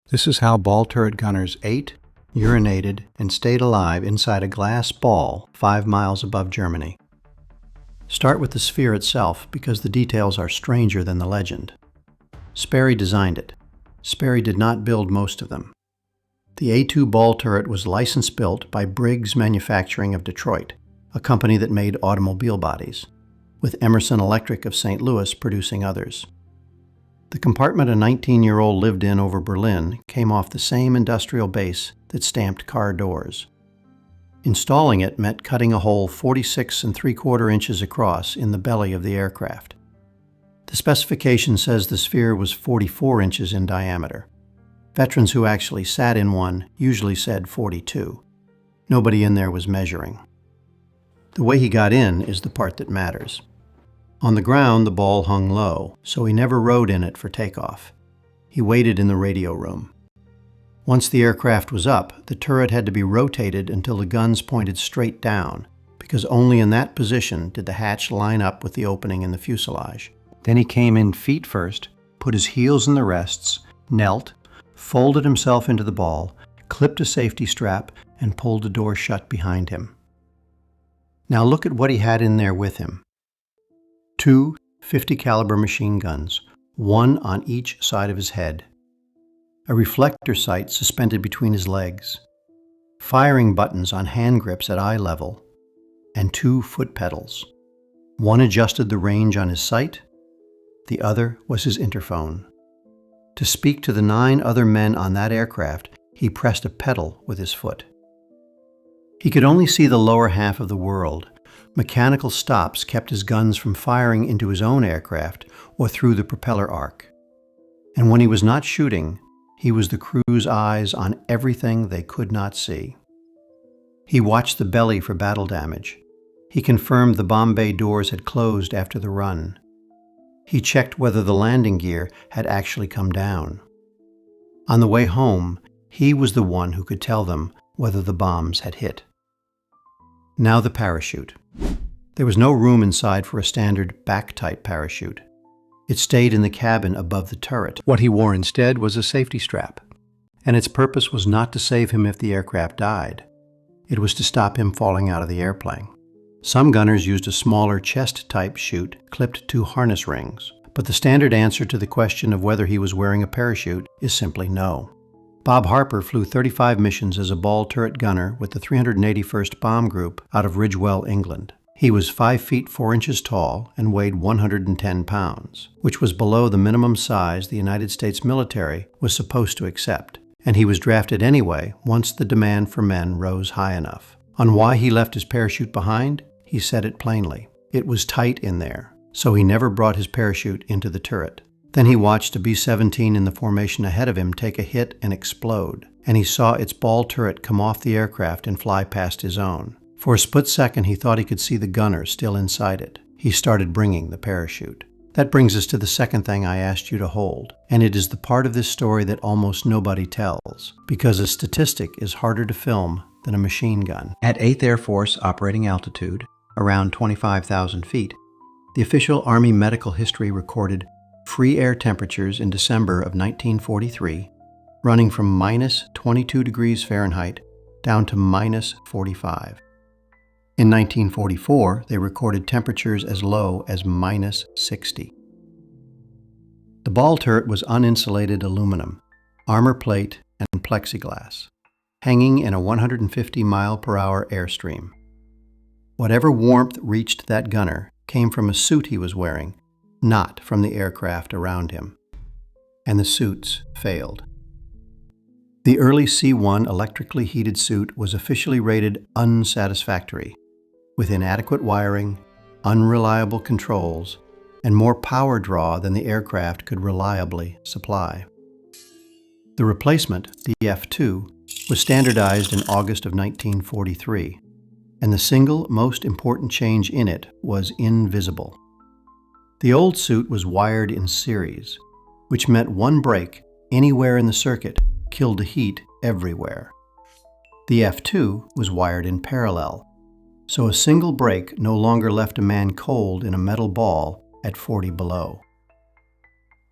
This is how ball turret gunners ate, urinated, and stayed alive inside a glass ball 5 miles above Germany. Start with the sphere itself because the details are stranger than the legend. Sperry designed it. Sperry did not build most of them. The A2 ball turret was license-built by Briggs Manufacturing of Detroit, a company that made automobile bodies, with Emerson Electric of St. Louis producing others. The compartment a 19-year-old lived in over Berlin came off the same industrial base that stamped car doors. Installing it meant cutting a hole 46 3/4 inches across in the belly of the aircraft. The specification says the sphere was 44 inches in diameter. Veterans who actually sat in one usually said 42. Nobody in there was measuring. The way he got in is the part that matters. On the ground, the ball hung low, so he never rode in it for takeoff. He waited in the radio room. Once the aircraft was up, the turret had to be rotated until the guns pointed straight down, because only in that position did the hatch line up with the opening in the fuselage. Then he came in feet first, put his heels in the rests, knelt, folded himself into the ball, clipped a safety strap, and pulled the door shut behind him. Now look at what he had in there with him. 2 .50 caliber machine guns, one on each side of his head. A reflector sight suspended between his legs. Firing buttons on hand grips at eye level. And 2 foot pedals. One adjusted the range on his sight. The other was his interphone. To speak to the 9 other men on that aircraft, he pressed a pedal with his foot. He could only see the lower half of the world. Mechanical stops kept his guns from firing into his own aircraft or through the propeller arc. And when he was not shooting, he was the crew's eyes on everything they could not see. He watched the belly for battle damage. He confirmed the bomb bay doors had closed after the run. He checked whether the landing gear had actually come down. On the way home, he was the one who could tell them whether the bombs had hit. Now the parachute. There was no room inside for a standard back-type parachute. It stayed in the cabin above the turret. What he wore instead was a safety strap, and its purpose was not to save him if the aircraft died. It was to stop him falling out of the airplane. Some gunners used a smaller chest-type chute clipped to harness rings, but the standard answer to the question of whether he was wearing a parachute is simply no. Bob Harper flew 35 missions as a ball turret gunner with the 381st Bomb Group out of Ridgewell, England. He was 5 feet 4 inches tall and weighed 110 pounds, which was below the minimum size the United States military was supposed to accept, and he was drafted anyway once the demand for men rose high enough. On why he left his parachute behind, he said it plainly. It was tight in there, so he never brought his parachute into the turret. Then he watched a B-17 in the formation ahead of him take a hit and explode, and he saw its ball turret come off the aircraft and fly past his own. For a split second, he thought he could see the gunner still inside it. He started bringing the parachute. That brings us to the second thing I asked you to hold, and it is the part of this story that almost nobody tells, because a statistic is harder to film than a machine gun. At 8th Air Force operating altitude, around 25,000 feet, the official Army medical history recorded free air temperatures in December of 1943, running from minus 22 degrees Fahrenheit down to minus 45. In 1944, they recorded temperatures as low as minus 60. The ball turret was uninsulated aluminum, armor plate, and plexiglass, hanging in a 150 mile-per-hour airstream. Whatever warmth reached that gunner came from a suit he was wearing, not from the aircraft around him. And the suits failed. The early C-1 electrically heated suit was officially rated unsatisfactory, with inadequate wiring, unreliable controls, and more power draw than the aircraft could reliably supply. The replacement, the F-2, was standardized in August of 1943, and the single most important change in it was invisible. The old suit was wired in series, which meant one break anywhere in the circuit killed the heat everywhere. The F-2 was wired in parallel, so a single break no longer left a man cold in a metal ball at 40 below.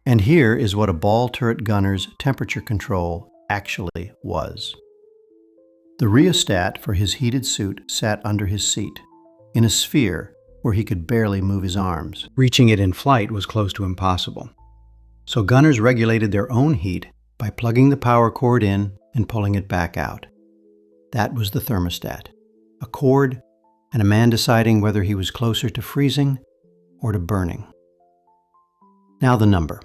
And here is what a ball turret gunner's temperature control actually was. The rheostat for his heated suit sat under his seat, in a sphere where he could barely move his arms. Reaching it in flight was close to impossible. So gunners regulated their own heat by plugging the power cord in and pulling it back out. That was the thermostat, a cord and a man deciding whether he was closer to freezing or to burning. Now the number.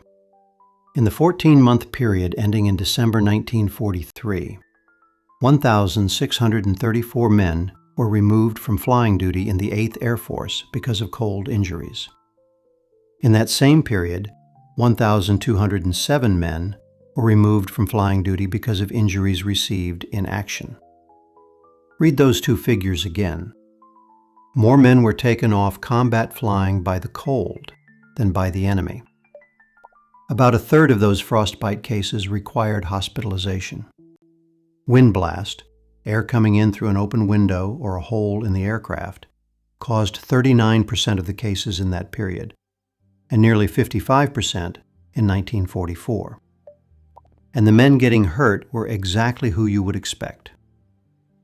In the 14-month period ending in December 1943, 1,634 men were removed from flying duty in the 8th Air Force because of cold injuries. In that same period, 1,207 men were removed from flying duty because of injuries received in action. Read those two figures again. More men were taken off combat flying by the cold than by the enemy. About a third of those frostbite cases required hospitalization. Wind blast, air coming in through an open window or a hole in the aircraft, caused 39% of the cases in that period, and nearly 55% in 1944. And the men getting hurt were exactly who you would expect.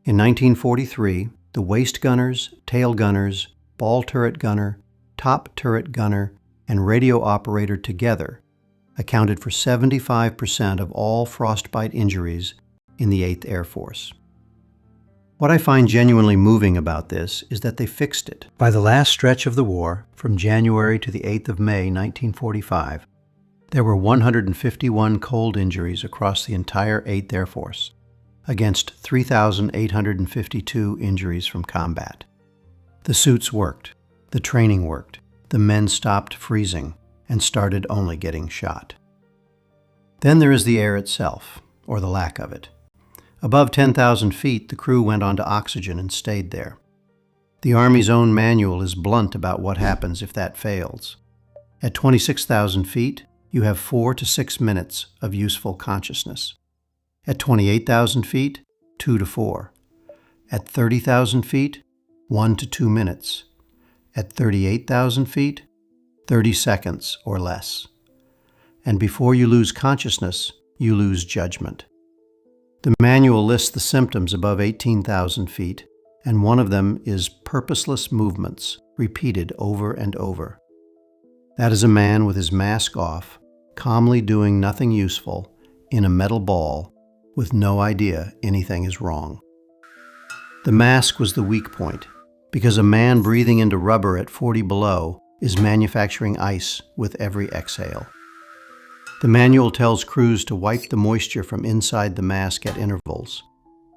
In 1943, the waist gunners, tail gunners, ball turret gunner, top turret gunner, and radio operator together accounted for 75% of all frostbite injuries in the 8th Air Force. What I find genuinely moving about this is that they fixed it. By the last stretch of the war, from January to the 8th of May 1945, there were 151 cold injuries across the entire 8th Air Force, against 3,852 injuries from combat. The suits worked, the training worked, the men stopped freezing and started only getting shot. Then there is the air itself, or the lack of it. Above 10,000 feet, the crew went onto oxygen and stayed there. The Army's own manual is blunt about what happens if that fails. At 26,000 feet, you have 4 to 6 minutes of useful consciousness. At 28,000 feet, 2 to 4. At 30,000 feet, 1 to 2 minutes. At 38,000 feet, 30 seconds or less. And before you lose consciousness, you lose judgment. The manual lists the symptoms above 18,000 feet, and one of them is purposeless movements, repeated over and over. That is a man with his mask off, calmly doing nothing useful, in a metal ball, with no idea anything is wrong. The mask was the weak point, because a man breathing into rubber at 40 below is manufacturing ice with every exhale. The manual tells crews to wipe the moisture from inside the mask at intervals,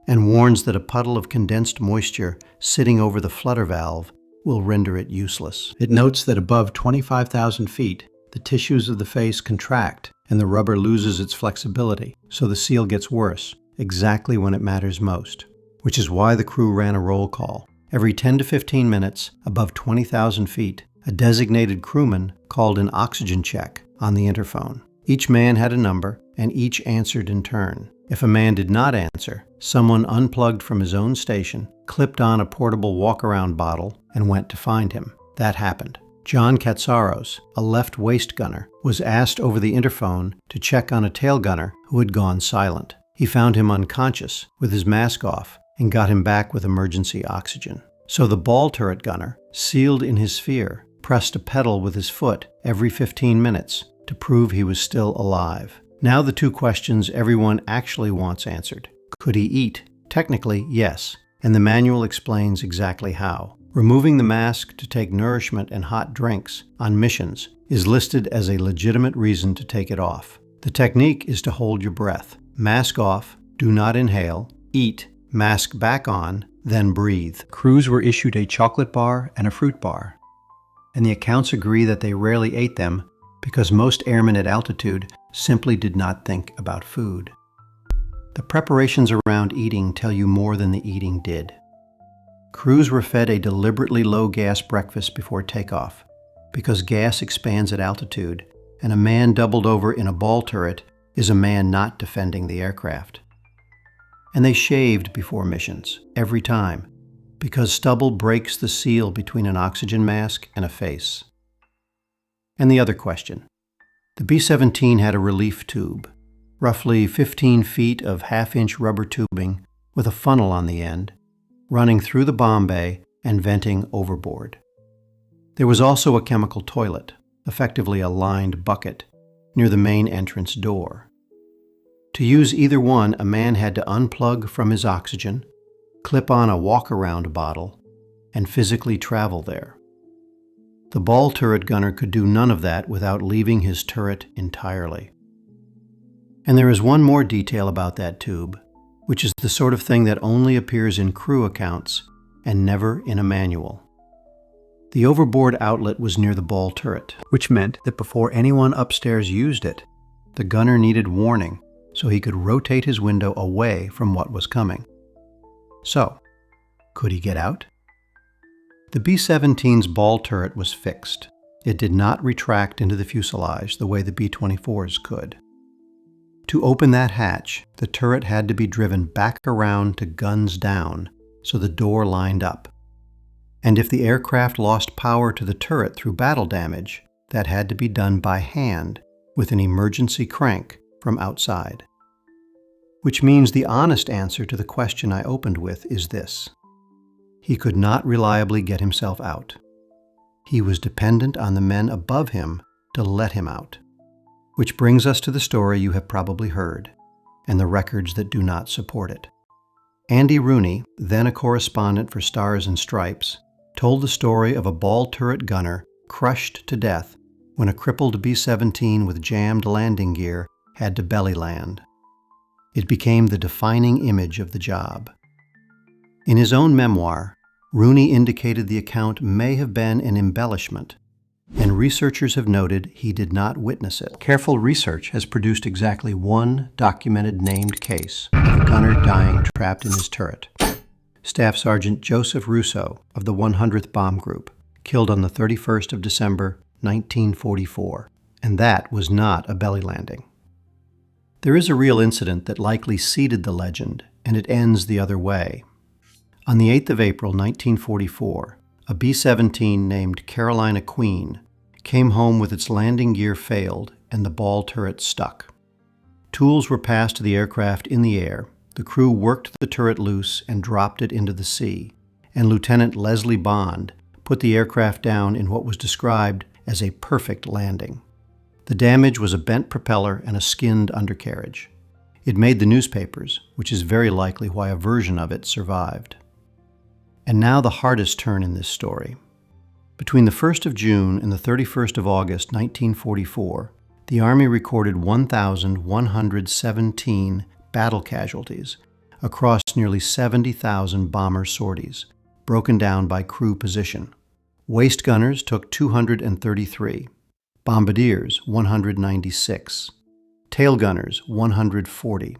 and warns that a puddle of condensed moisture sitting over the flutter valve will render it useless. It notes that above 25,000 feet, the tissues of the face contract and the rubber loses its flexibility, so the seal gets worse, exactly when it matters most, which is why the crew ran a roll call. Every 10 to 15 minutes, above 20,000 feet, a designated crewman called an oxygen check on the interphone. Each man had a number, and each answered in turn. If a man did not answer, someone unplugged from his own station, clipped on a portable walk-around bottle, and went to find him. That happened. John Katsaros, a left waist gunner, was asked over the interphone to check on a tail gunner who had gone silent. He found him unconscious, with his mask off, and got him back with emergency oxygen. So the ball turret gunner, sealed in his sphere, pressed a pedal with his foot every 15 minutes to prove he was still alive. Now the two questions everyone actually wants answered. Could he eat? Technically, yes, and the manual explains exactly how. Removing the mask to take nourishment and hot drinks on missions is listed as a legitimate reason to take it off. The technique is to hold your breath. Mask off, do not inhale, eat, mask back on, then breathe. Crews were issued a chocolate bar and a fruit bar, and the accounts agree that they rarely ate them because most airmen at altitude simply did not think about food. The preparations around eating tell you more than the eating did. Crews were fed a deliberately low-gas breakfast before takeoff, because gas expands at altitude, and a man doubled over in a ball turret is a man not defending the aircraft. And they shaved before missions, every time, because stubble breaks the seal between an oxygen mask and a face. And the other question, The B-17 had a relief tube, roughly 15 feet of half-inch rubber tubing with a funnel on the end, running through the bomb bay and venting overboard. There was also a chemical toilet, effectively a lined bucket, near the main entrance door. To use either one, a man had to unplug from his oxygen, clip on a walk-around bottle, and physically travel there. The ball turret gunner could do none of that without leaving his turret entirely. And there is one more detail about that tube, which is the sort of thing that only appears in crew accounts and never in a manual. The overboard outlet was near the ball turret, which meant that before anyone upstairs used it, the gunner needed warning so he could rotate his window away from what was coming. So, could he get out? The B-17's ball turret was fixed. It did not retract into the fuselage the way the B-24's could. To open that hatch, the turret had to be driven back around to guns down so the door lined up. And if the aircraft lost power to the turret through battle damage, that had to be done by hand with an emergency crank from outside. Which means the honest answer to the question I opened with is this: he could not reliably get himself out. He was dependent on the men above him to let him out. Which brings us to the story you have probably heard, and the records that do not support it. Andy Rooney, then a correspondent for Stars and Stripes, told the story of a ball turret gunner crushed to death when a crippled B-17 with jammed landing gear had to belly land. It became the defining image of the job. In his own memoir, Rooney indicated the account may have been an embellishment, and researchers have noted he did not witness it. Careful research has produced exactly one documented named case of a gunner dying trapped in his turret. Staff Sergeant Joseph Russo of the 100th Bomb Group, killed on the 31st of December, 1944, and that was not a belly landing. There is a real incident that likely seeded the legend, and it ends the other way. On the 8th of April, 1944, a B-17 named Carolina Queen came home with its landing gear failed and the ball turret stuck. Tools were passed to the aircraft in the air, the crew worked the turret loose and dropped it into the sea, and Lieutenant Leslie Bond put the aircraft down in what was described as a perfect landing. The damage was a bent propeller and a skinned undercarriage. It made the newspapers, which is very likely why a version of it survived. And now the hardest turn in this story. Between the 1st of June and the 31st of August 1944, the Army recorded 1,117 battle casualties across nearly 70,000 bomber sorties, broken down by crew position. Waist gunners took 233, bombardiers 196, tail gunners 140,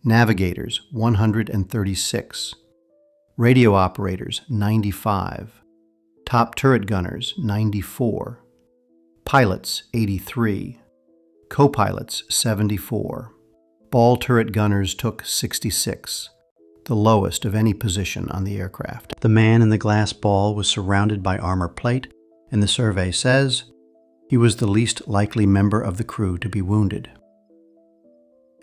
navigators 136, radio operators 95, top turret gunners 94, pilots 83, co-pilots 74. Ball turret gunners took 66, the lowest of any position on the aircraft. The man in the glass ball was surrounded by armor plate, and the survey says he was the least likely member of the crew to be wounded.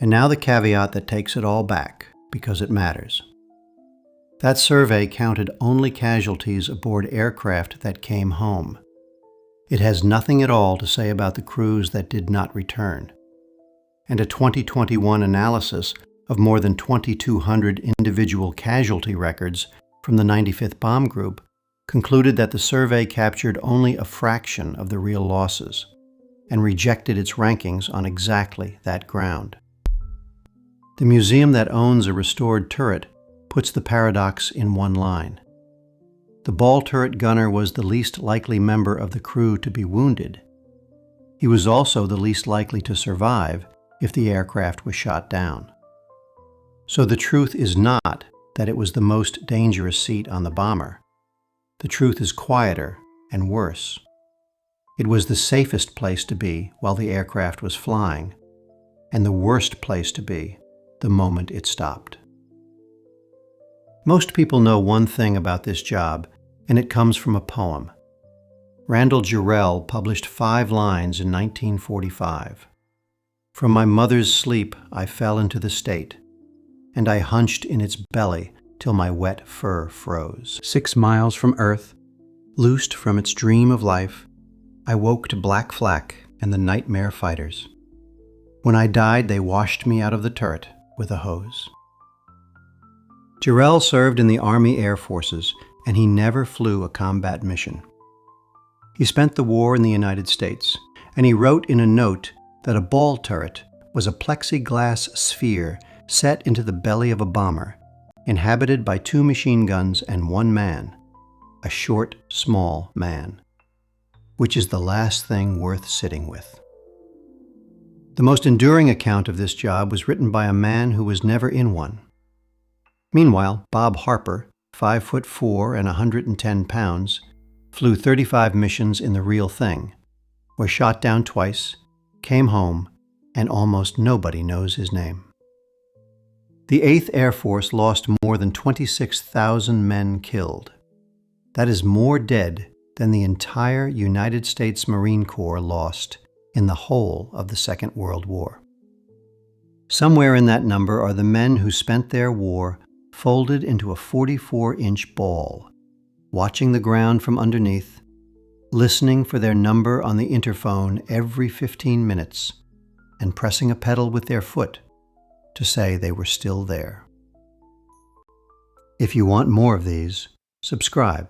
And now the caveat that takes it all back, because it matters. That survey counted only casualties aboard aircraft that came home. It has nothing at all to say about the crews that did not return. And a 2021 analysis of more than 2,200 individual casualty records from the 95th Bomb Group concluded that the survey captured only a fraction of the real losses and rejected its rankings on exactly that ground. The museum that owns a restored turret puts the paradox in one line. The ball turret gunner was the least likely member of the crew to be wounded. He was also the least likely to survive if the aircraft was shot down. So the truth is not that it was the most dangerous seat on the bomber. The truth is quieter and worse. It was the safest place to be while the aircraft was flying, and the worst place to be the moment it stopped. Most people know one thing about this job, and it comes from a poem. Randall Jarrell published 5 lines in 1945. From my mother's sleep I fell into the state, and I hunched in its belly till my wet fur froze. 6 miles from Earth, loosed from its dream of life, I woke to black flak and the nightmare fighters. When I died, they washed me out of the turret with a hose. Jarrell served in the Army Air Forces, and he never flew a combat mission. He spent the war in the United States, and he wrote in a note that a ball turret was a plexiglass sphere set into the belly of a bomber, inhabited by 2 machine guns and 1 man, a short, small man, which is the last thing worth sitting with. The most enduring account of this job was written by a man who was never in one. Meanwhile, Bob Harper, 5'4" and 110 pounds, flew 35 missions in the real thing, was shot down twice, came home, and almost nobody knows his name. The 8th Air Force lost more than 26,000 men killed. That is more dead than the entire United States Marine Corps lost in the whole of the Second World War. Somewhere in that number are the men who spent their war folded into a 44-inch ball, watching the ground from underneath, listening for their number on the interphone every 15 minutes, and pressing a pedal with their foot to say they were still there. If you want more of these, subscribe.